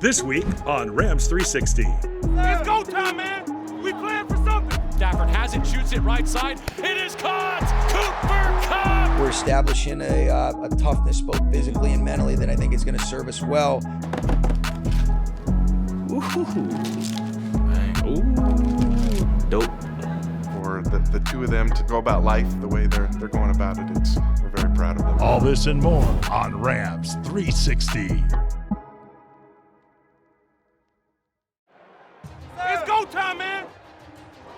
This week on Rams 360. It's go time, man. We playing for something. Stafford has it, shoots it right side. It is caught. Cooper Kupp. We're establishing a toughness both physically and mentally that I think is going to serve us well. Ooh, dope. For the two of them to go about life the way they're going about it, we're very proud of them. All this and more on Rams 360. It's go time, man.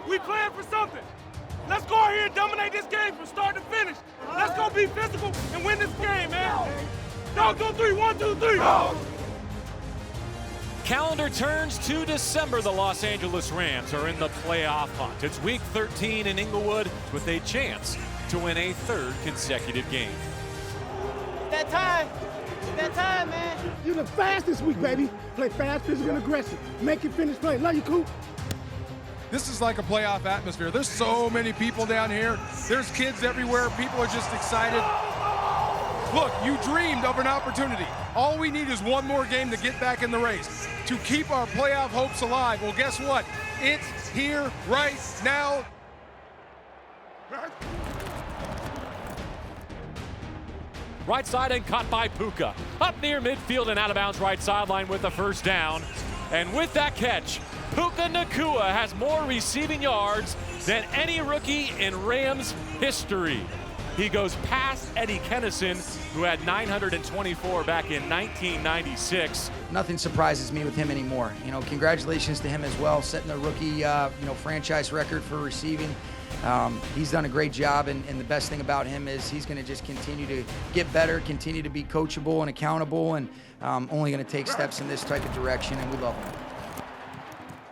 We playing for something. Let's go out here and dominate this game from start to finish. Let's go be physical and win this game, man. Dog, go 3, 1, 2, 3. Calendar turns to December. The Los Angeles Rams are in the playoff hunt. It's week 13 in Inglewood with a chance to win a third consecutive game. That time, man. You look fast this week, baby. Play fast, physical, and aggressive. Make it finish play. Love you, Coop. This is like a playoff atmosphere. There's so many people down here. There's kids everywhere. People are just excited. Look, you dreamed of an opportunity. All we need is one more game to get back in the race, to keep our playoff hopes alive. Well, guess what? It's here right now. Right side and caught by Puka. Up near midfield and out of bounds right sideline with a first down. And with that catch, Puka Nacua has more receiving yards than any rookie in Rams history. He goes past Eddie Kennison, who had 924 back in 1996. Nothing surprises me with him anymore. Congratulations to him as well, setting the rookie, franchise record for receiving. He's done a great job, and the best thing about him is he's going to just continue to get better, continue to be coachable and accountable, and only going to take steps in this type of direction, and we love him.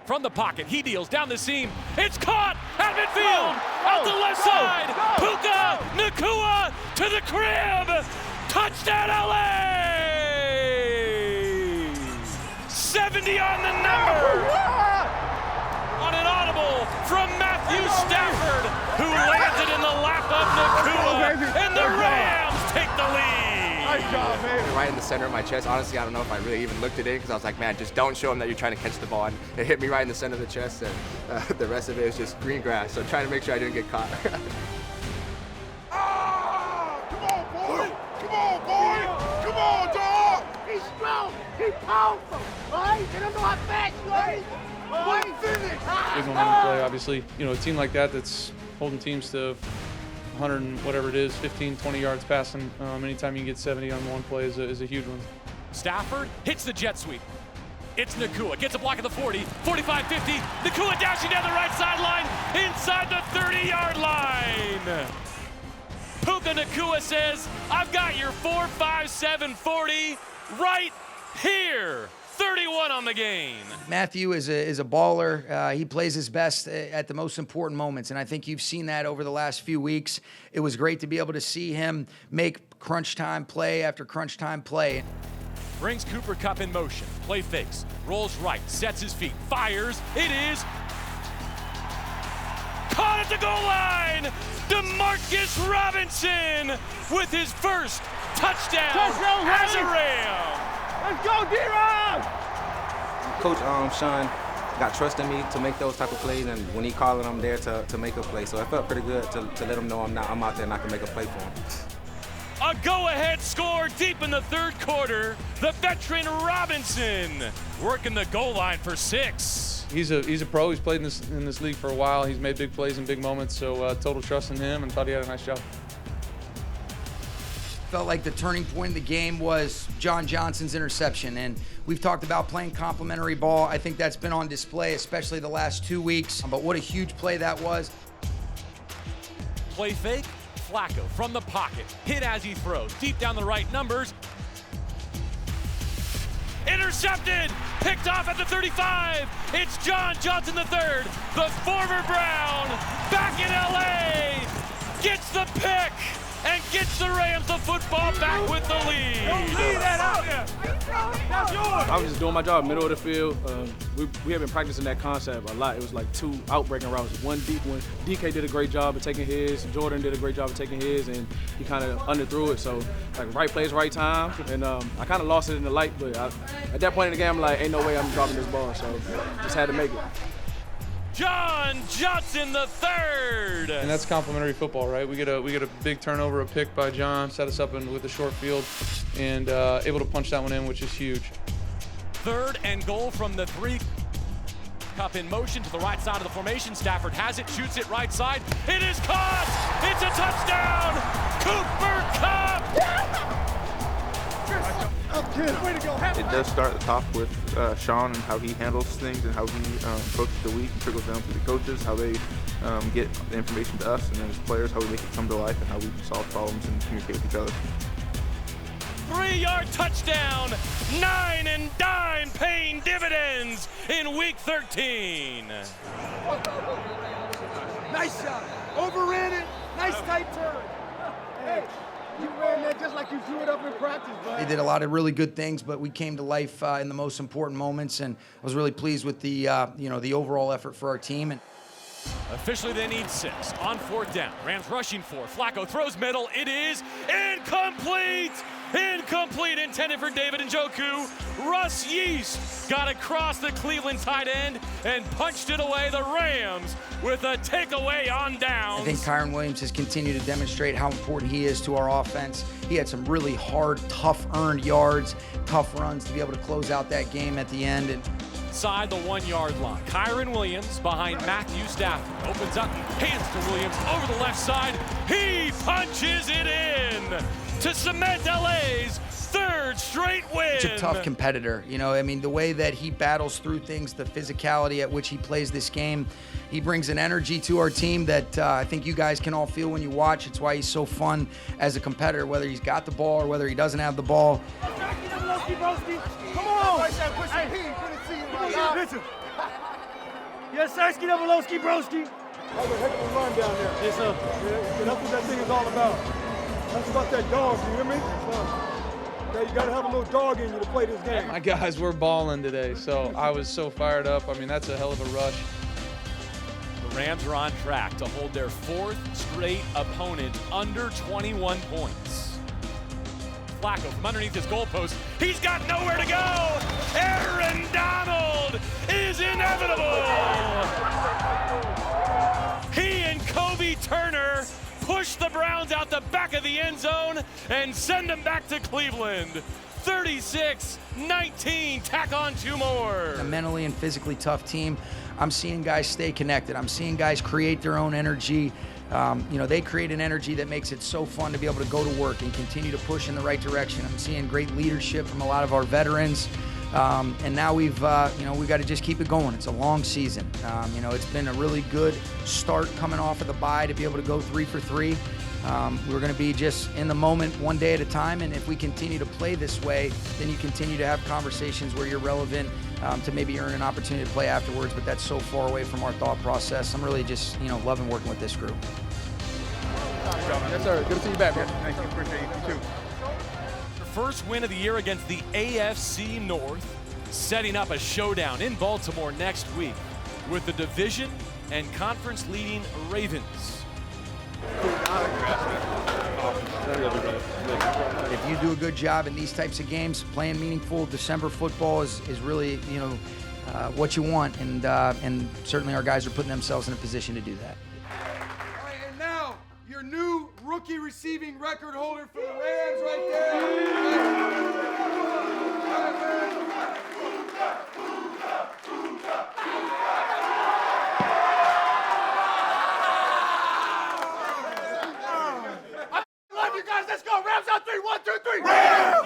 From the pocket, he deals down the seam. It's caught at midfield, out the left side. Puka Nacua to the crib. Touchdown, LA! 70 on the number. On an audible from Matthew Stafford, who landed in the lap of Nacua, and the Rams take the lead. Nice job, man. Right in the center of my chest. Honestly, I don't know if I really even looked it in because I was like, man, just don't show him that you're trying to catch the ball. And it hit me right in the center of the chest, and the rest of it is just green grass. So trying to make sure I didn't get caught. Come on, boy! Come on, dog! He's strong. He's powerful. Right? They don't know how fast you are. Big momentum play, obviously. A team like that's holding teams to 100 and whatever it is, 15, 20 yards passing. Anytime you can get 70 on one play is a huge one. Stafford hits the jet sweep. It's Nacua, gets a block at the 40, 45, 50. Nacua dashing down the right sideline, inside the 30-yard line. Puka Nacua says, I've got your 4, 5, 7, 40 right here. 31 on the game. Matthew is a baller. He plays his best at the most important moments, and I think you've seen that over the last few weeks. It was great to be able to see him make crunch time play after crunch time play. Brings Cooper Kupp in motion. Play fakes. Rolls right. Sets his feet. Fires. It is caught at the goal line. DeMarcus Robinson with his first touchdown as a Ram. Let's go, D-Rob! Coach Sean got trust in me to make those type of plays, and when he calling, I'm there to make a play. So it felt pretty good to let him know I'm out there and I can make a play for him. A go-ahead score deep in the third quarter. The veteran Robinson working the goal line for 6. He's a pro. He's played in this league for a while. He's made big plays in big moments, so total trust in him, and thought he had a nice job. Felt like the turning point in the game was John Johnson's interception, and we've talked about playing complementary ball. I think that's been on display, especially the last 2 weeks, but what a huge play that was. Play fake, Flacco from the pocket, hit as he throws, deep down the right numbers. Intercepted, picked off at the 35. It's John Johnson III, the former Brown, back in LA, gets the pick, and gets the Rams the football back with the lead. Don't leave that out there. That's yours. I was just doing my job, middle of the field. We have been practicing that concept a lot. It was like 2 outbreaking routes, one deep one. DK did a great job of taking his, Jordan did a great job of taking his, and he kind of underthrew it. So, like, right place, right time. And I kind of lost it in the light, but at that point in the game, I'm like, ain't no way I'm dropping this ball. So, just had to make it. John Johnson the third. And that's complimentary football, right? We get a big turnover, a pick by John, set us up with the short field, and able to punch that one in, which is huge. 3rd and goal from the 3. Kupp in motion to the right side of the formation. Stafford has it, shoots it right side. It is caught. It's a touchdown. Cooper Kupp. It does start at the top with Sean and how he handles things and how he approaches the week and trickles down to the coaches, how they get the information to us, and then as players, how we make it come to life and how we solve problems and communicate with each other. 3-yard touchdown, 9 and dime paying dividends in week 13. Nice shot. Overran it. Nice tight turn. Hey, you ran that just like you threw it up in practice, bud. They did a lot of really good things, but we came to life in the most important moments, and I was really pleased with the the overall effort for our team. And officially they need 6 on 4th down. Rams rushing 4. Flacco throws middle. It is incomplete. Incomplete, intended for David Njoku. Russ Yeast got across the Cleveland tight end and punched it away. The Rams with a takeaway on downs. I think Kyron Williams has continued to demonstrate how important he is to our offense. He had some really hard, tough earned yards, tough runs to be able to close out that game at the end. And inside the 1-yard line, Kyron Williams behind Matthew Stafford opens up, hands to Williams over the left side. He punches it in to cement LA's 3rd straight win. Such a tough competitor. You know, I mean, the way that he battles through things, the physicality at which he plays this game, he brings an energy to our team that I think you guys can all feel when you watch. It's why he's so fun as a competitor, whether he's got the ball or whether he doesn't have the ball. Come on! Listen. Yes, sir, Skidavolowski, broski. That was a heck of a run down there. Yes, sir. Yeah, that's what that thing is all about. That's about that dog, you hear me? You gotta have a little dog in you to play this game. My guys were balling today, so I was so fired up. I mean, that's a hell of a rush. The Rams are on track to hold their 4th straight opponent under 21 points. Flacco from underneath his goalpost. He's got nowhere to go. Aaron Donald is inevitable. He and Kobe Turner push the Browns out the back of the end zone and send them back to Cleveland. 36-19, tack on 2 more. A mentally and physically tough team. I'm seeing guys stay connected. I'm seeing guys create their own energy. They create an energy that makes it so fun to be able to go to work and continue to push in the right direction. I'm seeing great leadership from a lot of our veterans. And now we've got to just keep it going. It's a long season. It's been a really good start coming off of the bye to be able to go 3 for 3. We're going to be just in the moment, one day at a time. And if we continue to play this way, then you continue to have conversations where you're relevant to maybe earn an opportunity to play afterwards. But that's so far away from our thought process. I'm really just, loving working with this group. Yes, sir. Good to see you back, man. Thank you. Appreciate you, too. First win of the year against the AFC North, setting up a showdown in Baltimore next week with the division and conference leading Ravens. If you do a good job in these types of games, playing meaningful December football is really, what you want, and certainly our guys are putting themselves in a position to do that. All right, and now your new rookie receiving record holder for the Rams right there. You guys, let's go. Rams out 3. 1, 2, 3. Rams!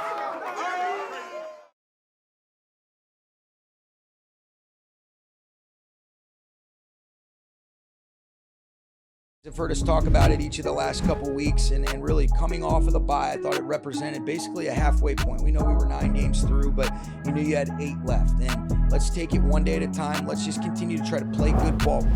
I've heard us talk about it each of the last couple weeks, and really coming off of the bye, I thought it represented basically a halfway point. We know we were 9 games through, but you knew you had 8 left. And let's take it one day at a time. Let's just continue to try to play good ball.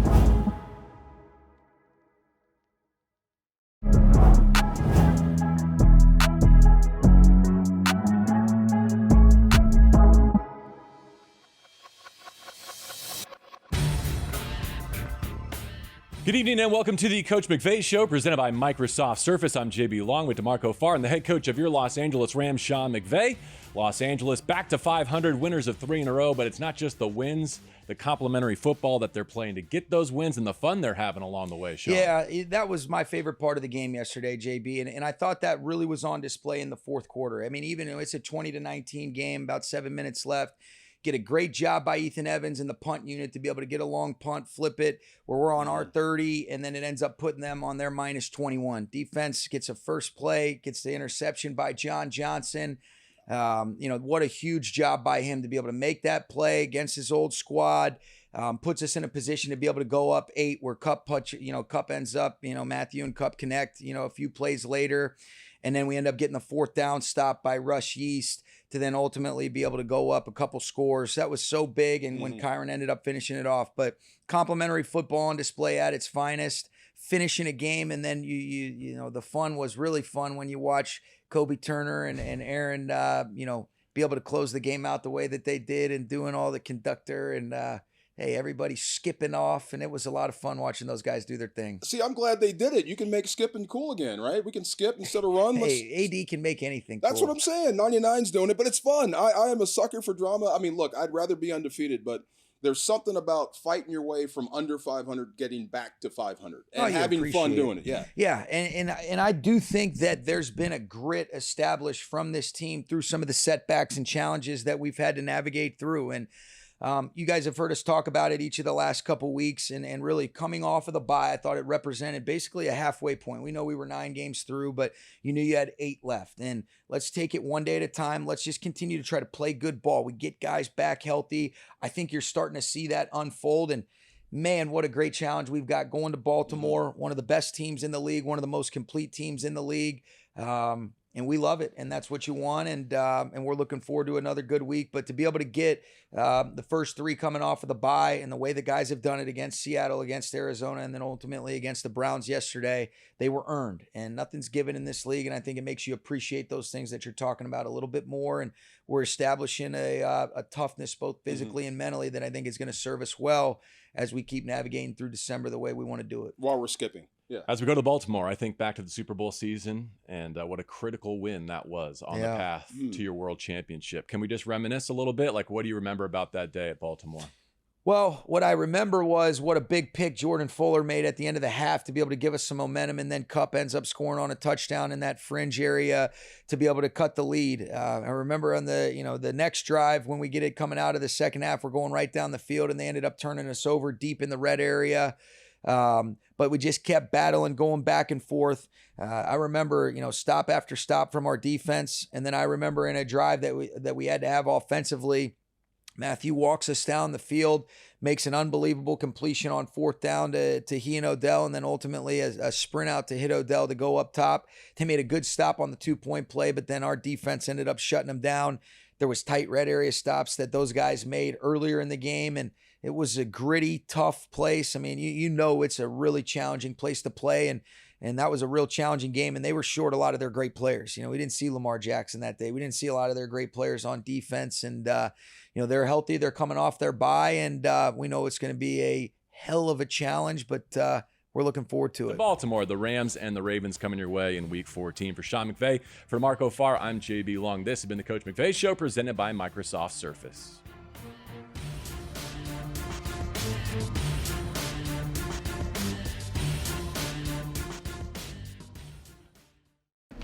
Good evening and welcome to the Coach McVay Show, presented by Microsoft Surface. I'm JB Long with DeMarco Farr and the head coach of your Los Angeles Rams, Sean McVay. Los Angeles back to 500, winners of 3 in a row, but it's not just the wins, the complimentary football that they're playing to get those wins and the fun they're having along the way, Sean. Yeah, that was my favorite part of the game yesterday, JB, and I thought that really was on display in the fourth quarter. I mean, even though it's a 20-19 game, about 7 minutes left, get a great job by Ethan Evans in the punt unit to be able to get a long punt, flip it, where we're on our 30, and then it ends up putting them on their minus 21. Defense gets a first play, gets the interception by John Johnson. What a huge job by him to be able to make that play against his old squad. Puts us in a position to be able to go up 8 where Kupp ends up, Matthew and Kupp connect, a few plays later. And then we end up getting the 4th down stop by Rush Yeast to then ultimately be able to go up a couple scores. That was so big, and when Kyron ended up finishing it off. But complimentary football on display at its finest, finishing a game, and then the fun was really fun when you watch Kobe Turner and Aaron, be able to close the game out the way that they did and doing all the conductor and hey, everybody skipping off, and it was a lot of fun watching those guys do their thing. See, I'm glad they did it. You can make skipping cool again, right? We can skip instead of run. Hey, AD can make anything That's cool. what I'm saying. 99's doing it, but it's fun. I am a sucker for drama. I mean, look, I'd rather be undefeated, but there's something about fighting your way from under 500 getting back to 500 and having fun doing it. Yeah. Yeah, and I do think that there's been a grit established from this team through some of the setbacks and challenges that we've had to navigate through. And you guys have heard us talk about it each of the last couple weeks, and really coming off of the bye, I thought it represented basically a halfway point. We know we were 9 games through, but you knew you had 8 left. And let's take it one day at a time. Let's just continue to try to play good ball. We get guys back healthy. I think you're starting to see that unfold. And man, what a great challenge we've got going to Baltimore, one of the best teams in the league, one of the most complete teams in the league. And we love it, and that's what you want, and we're looking forward to another good week. But to be able to get the first 3 coming off of the bye, and the way the guys have done it against Seattle, against Arizona, and then ultimately against the Browns yesterday, they were earned. And nothing's given in this league, and I think it makes you appreciate those things that you're talking about a little bit more. And we're establishing a toughness both physically and mentally that I think is going to serve us well as we keep navigating through December the way we want to do it. While we're skipping. Yeah. As we go to Baltimore, I think back to the Super Bowl season and what a critical win that was on the path to your world championship. Can we just reminisce a little bit? Like, what do you remember about that day at Baltimore? Well, what I remember was what a big pick Jordan Fuller made at the end of the half to be able to give us some momentum, and then Kupp ends up scoring on a touchdown in that fringe area to be able to cut the lead. I remember on the next drive when we get it coming out of the second half, we're going right down the field, and they ended up turning us over deep in the red area. But we just kept battling, going back and forth. I remember, stop after stop from our defense. And then I remember in a drive that we had to have offensively, Matthew walks us down the field, makes an unbelievable completion on 4th down to he and Odell, and then ultimately a sprint out to hit Odell to go up top. They made a good stop on the 2-point play, but then our defense ended up shutting them down. There was tight red area stops that those guys made earlier in the game, and it was a gritty, tough place. I mean, it's a really challenging place to play, and that was a real challenging game, and they were short a lot of their great players. We didn't see Lamar Jackson that day. We didn't see a lot of their great players on defense, and they're healthy. They're coming off their bye, and we know it's going to be a hell of a challenge, but we're looking forward to it. Baltimore, the Rams and the Ravens coming your way in Week 14. For Sean McVay, for Marco Farr, I'm JB Long. This has been the Coach McVay Show, presented by Microsoft Surface.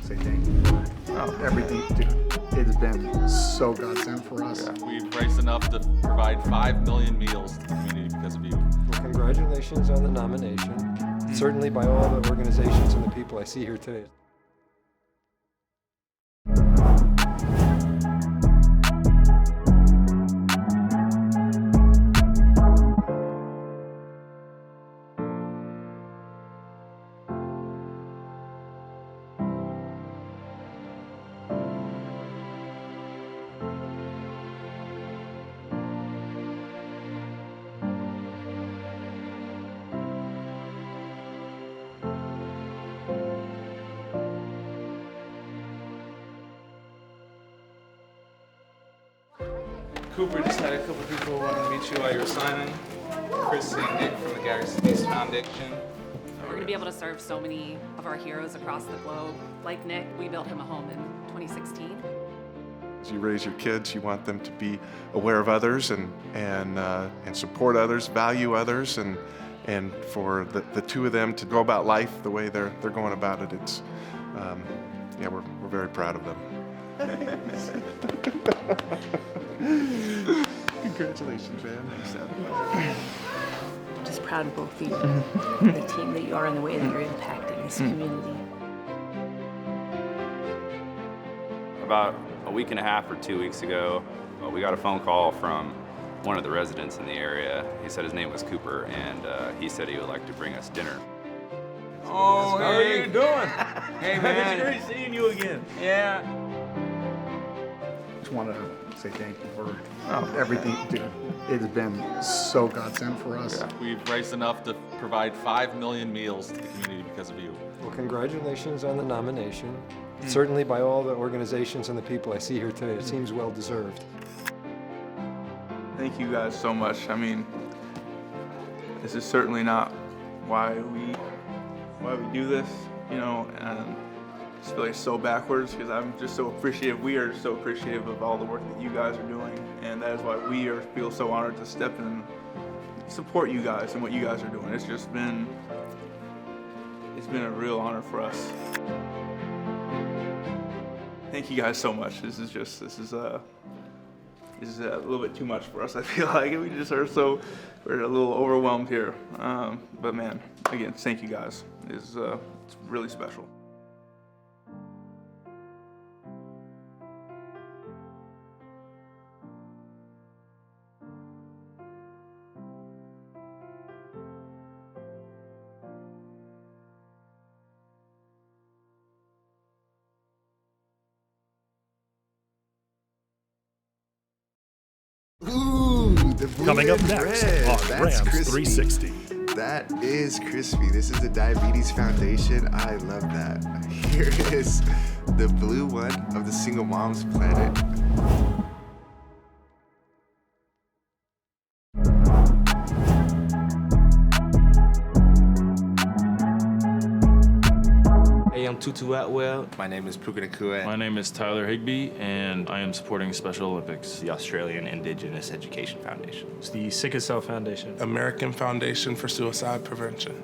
Say thank you. Oh, everything, dude. It's been so godsend for us. Yeah, we've raised enough to provide 5 million meals to the community because of you. Well, congratulations on the nomination. Certainly by all the organizations and the people I see here today. Cooper just had a couple people wanting to meet you while you were signing. Chris and Nick from the Gary Sinise Foundation. We're going to be able to serve so many of our heroes across the globe. Like Nick, we built him a home in 2016. As you raise your kids, you want them to be aware of others and support others, value others, and for the two of them to go about life the way they're going about it. It's we're very proud of them. Congratulations, man. I'm just proud of both of you, the team that you are and the way that you're impacting this community. About a week and a half or 2 weeks ago, we got a phone call from one of the residents in the area. He said his name was Cooper, and he said he would like to bring us dinner. Oh, How are you doing? Hey, man. It's great seeing you again. Yeah. Just want to say thank you for everything, dude. It's been so godsend for us. Yeah. We've raised enough to provide 5 million meals to the community because of you. Well, congratulations on the nomination. Certainly by all the organizations and the people I see here today, it seems well deserved. Thank you guys so much. I mean, this is certainly not why we do this, you know, and I just feel like it's so backwards because I'm just so appreciative. We are so appreciative of all the work that you guys are doing, and that is why we feel so honored to step in and support you guys and what you guys are doing. It's been a real honor for us. Thank you guys so much. This is a little bit too much for us. I feel like we're a little overwhelmed here. But man, again, thank you guys. It's really special. Ooh, the blue Coming up and next red. on That's Rams crispy. 360. That is crispy. This is the Diabetes Foundation. I love that. Here is the blue one of the Single Moms Planet. Hey, I'm Tutu Atwell. My name is Puka Nakua. My name is Tyler Higbee, and I am supporting Special Olympics. The Australian Indigenous Education Foundation. It's the Sick and Self Foundation. American Foundation for Suicide Prevention.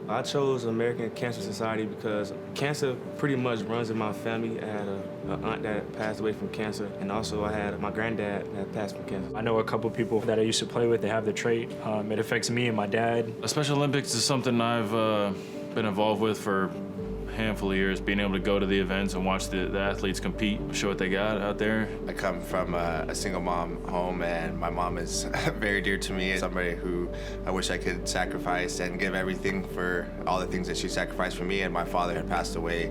I chose American Cancer Society because cancer pretty much runs in my family. I had an aunt that passed away from cancer, and also I had my granddad that passed from cancer. I know a couple people that I used to play with, they have the trait. It affects me and my dad. Special Olympics is something I've been involved with for a handful of years, being able to go to the events and watch the athletes compete, show what they got out there. I come from a single mom home, and my mom is very dear to me. Somebody who I wish I could sacrifice and give everything for all the things that she sacrificed for me. And my father had passed away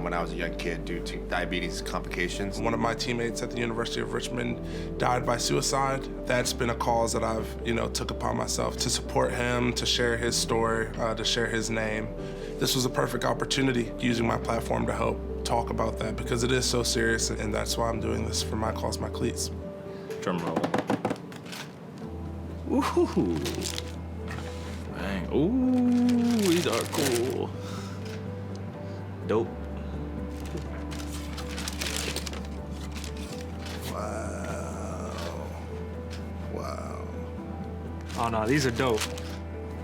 when I was a young kid due to diabetes complications. One of my teammates at the University of Richmond died by suicide. That's been a cause that I've, took upon myself to support him, to share his story, to share his name. This was a perfect opportunity, using my platform to help talk about that because it is so serious, and that's why I'm doing this for My Cause My Cleats. Drum roll. Ooh. Bang. Ooh, these are cool. Dope. Wow. Oh no, these are dope.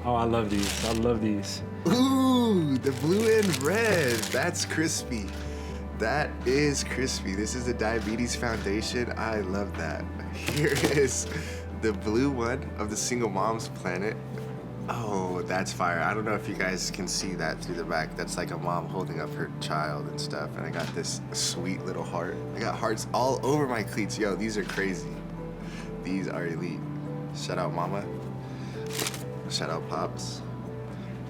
Oh, I love these. I love these. Ooh, the blue and red. That's crispy. That is crispy. This is the Diabetes Foundation. I love that. Here is the blue one of the Single Moms Planet. Oh, that's fire. I don't know if you guys can see that through the back. That's like a mom holding up her child and stuff. And I got this sweet little heart. I got hearts all over my cleats. Yo, these are crazy. These are elite. Shout out Mama. Shout out Pops.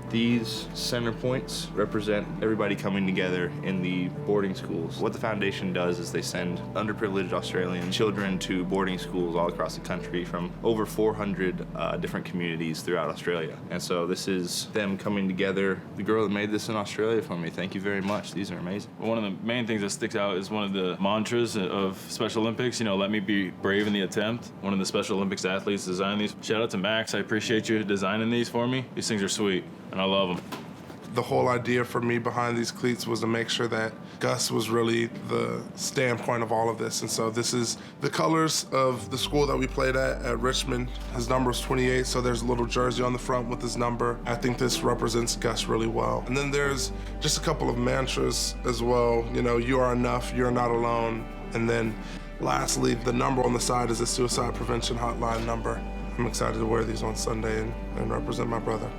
These center points represent everybody coming together in the boarding schools. What the foundation does is they send underprivileged Australian children to boarding schools all across the country from over 400 different communities throughout Australia. And so this is them coming together. The girl that made this in Australia for me, thank you very much. These are amazing. One of the main things that sticks out is one of the mantras of Special Olympics, let me be brave in the attempt. One of the Special Olympics athletes designed these. Shout out to Max, I appreciate you designing these for me. These things are sweet, and and I love them. The whole idea for me behind these cleats was to make sure that Gus was really the standpoint of all of this. And so this is the colors of the school that we played at Richmond. His number is 28, so there's a little jersey on the front with his number. I think this represents Gus really well. And then there's just a couple of mantras as well. You know, you are enough, you're not alone. And then lastly, the number on the side is a suicide prevention hotline number. I'm excited to wear these on Sunday and represent my brother.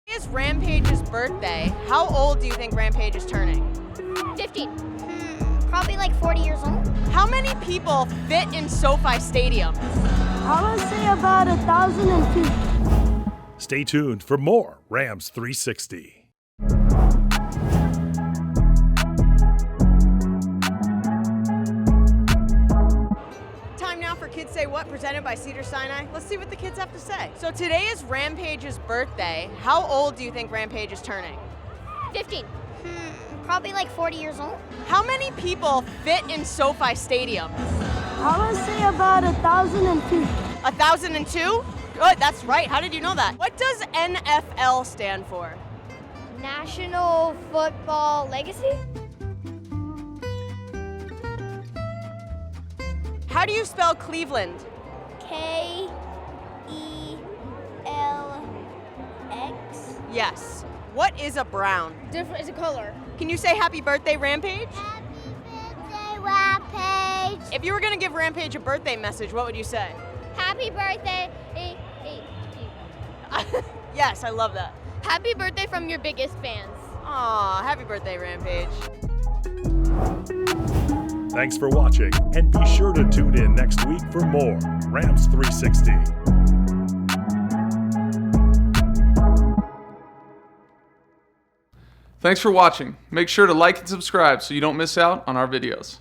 It's Rampage's birthday. How old do you think Rampage is turning? 15. Probably like 40 years old. How many people fit in SoFi Stadium? I would say about 1,002. Stay tuned for more Rams 360. Time now for Kids Say What, presented by Cedars-Sinai. Let's see what the kids have to say. So today is Rampage's birthday. How old do you think Rampage is turning? 15. Probably like 40 years old. How many people fit in SoFi Stadium? I would say about 1,002. 1,002? Good, that's right. How did you know that? What does NFL stand for? National Football Legacy? How do you spell Cleveland? K-E-L-X. Yes. What is a brown? Different, it's a color. Can you say happy birthday, Rampage? Happy birthday, Rampage. If you were going to give Rampage a birthday message, what would you say? Happy birthday. Yes, I love that. Happy birthday from your biggest fans. Aw, happy birthday, Rampage. Thanks for watching, and be sure to tune in next week for more Rams 360. Thanks for watching. Make sure to like and subscribe so you don't miss out on our videos.